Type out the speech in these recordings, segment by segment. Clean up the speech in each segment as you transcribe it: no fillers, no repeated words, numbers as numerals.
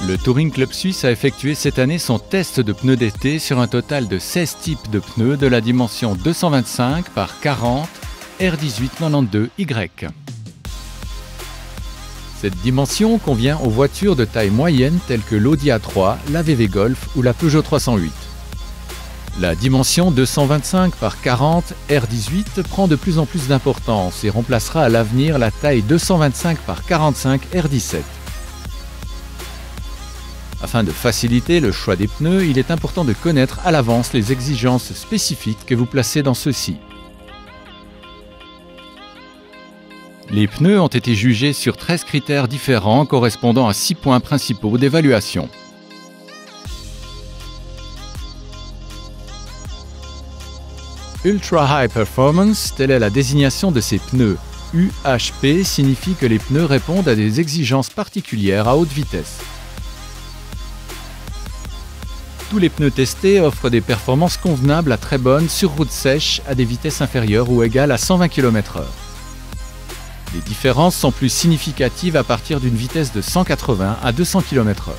Le Touring Club Suisse a effectué cette année son test de pneus d'été sur un total de 16 types de pneus de la dimension 225 par 40 R1892Y. Cette dimension convient aux voitures de taille moyenne telles que l'Audi A3, la VW Golf ou la Peugeot 308. La dimension 225 par 40 R18 prend de plus en plus d'importance et remplacera à l'avenir la taille 225 par 45 R17. Afin de faciliter le choix des pneus, il est important de connaître à l'avance les exigences spécifiques que vous placez dans ceux-ci. Les pneus ont été jugés sur 13 critères différents correspondant à 6 points principaux d'évaluation. Ultra High Performance, telle est la désignation de ces pneus. UHP signifie que les pneus répondent à des exigences particulières à haute vitesse. Tous les pneus testés offrent des performances convenables à très bonnes sur route sèche à des vitesses inférieures ou égales à 120 km/h. Les différences sont plus significatives à partir d'une vitesse de 180 à 200 km/h.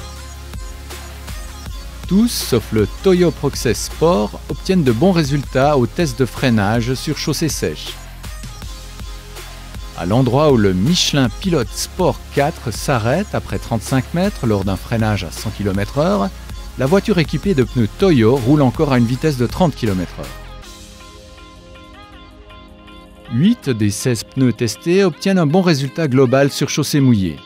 Tous, sauf le Toyo Process Sport, obtiennent de bons résultats au test de freinage sur chaussée sèche. À l'endroit où le Michelin Pilot Sport 4 s'arrête après 35 mètres lors d'un freinage à 100 km/h, la voiture équipée de pneus Toyo roule encore à une vitesse de 30 km/h. 8 des 16 pneus testés obtiennent un bon résultat global sur chaussée mouillée.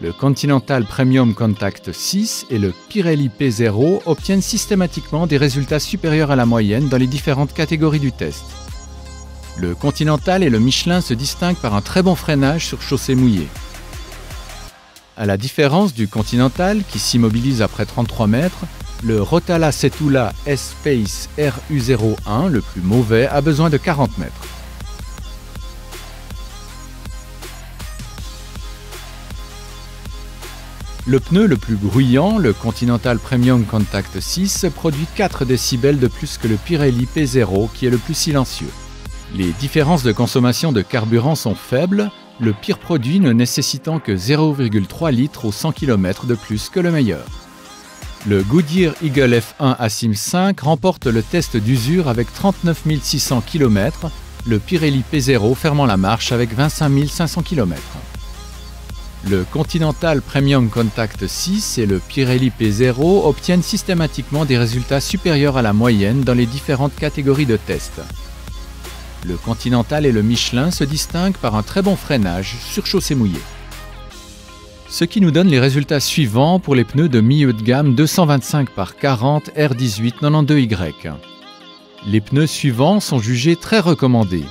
Le Continental Premium Contact 6 et le Pirelli P0 obtiennent systématiquement des résultats supérieurs à la moyenne dans les différentes catégories du test. Le Continental et le Michelin se distinguent par un très bon freinage sur chaussée mouillée. À la différence du Continental, qui s'immobilise après 33 mètres, le Rotala Setula S-Pace RU01, le plus mauvais, a besoin de 40 mètres. Le pneu le plus bruyant, le Continental Premium Contact 6, produit 4 décibels de plus que le Pirelli P0, qui est le plus silencieux. Les différences de consommation de carburant sont faibles, le pire produit ne nécessitant que 0,3 litres au 100 km de plus que le meilleur. Le Goodyear Eagle F1 Asim 5 remporte le test d'usure avec 39 600 km, le Pirelli P0 fermant la marche avec 25 500 km. Le Continental Premium Contact 6 et le Pirelli P0 obtiennent systématiquement des résultats supérieurs à la moyenne dans les différentes catégories de test. Le Continental et le Michelin se distinguent par un très bon freinage sur chaussée mouillée. Ce qui nous donne les résultats suivants pour les pneus de milieu de gamme 225 par 40 R1892Y. Les pneus suivants sont jugés très recommandés.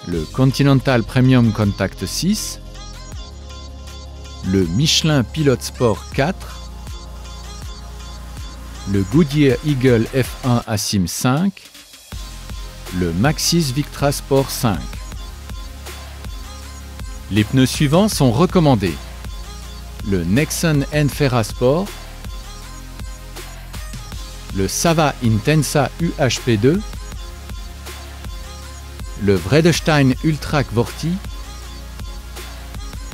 Le Continental Premium Contact 6, le Michelin Pilot Sport 4, le Goodyear Eagle F1 Asim 5, le Maxxis Victra Sport 5. Les pneus suivants sont recommandés. Le Nexen Enferra Sport, le Sava Intensa UHP2, le Vredestein Ultrac Vorti,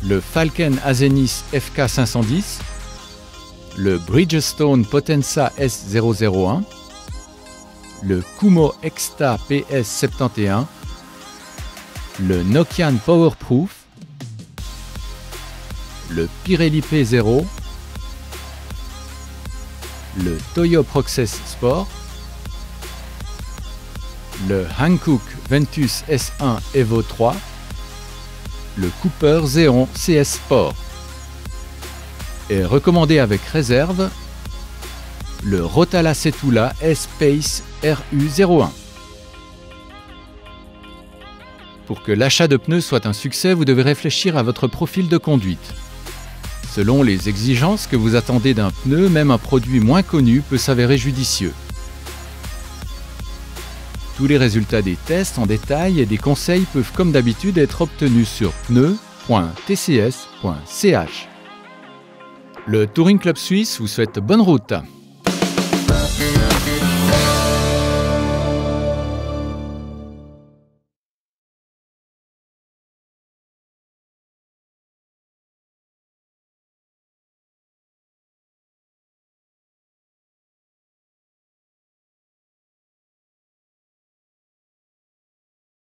le Falken Azenis FK510, le Bridgestone Potenza S001, le Kumho Exta PS71, le Nokian Powerproof, le Pirelli P0, le Toyo Process Sport, le Hankook Ventus S1 Evo 3, le Cooper Xeon CS Sport. Et recommandé avec réserve, le Rotala Setula S-Pace RU01. Pour que l'achat de pneus soit un succès, vous devez réfléchir à votre profil de conduite. Selon les exigences que vous attendez d'un pneu, même un produit moins connu peut s'avérer judicieux. Tous les résultats des tests en détail et des conseils peuvent comme d'habitude être obtenus sur pneus.tcs.ch. Le Touring Club Suisse vous souhaite bonne route.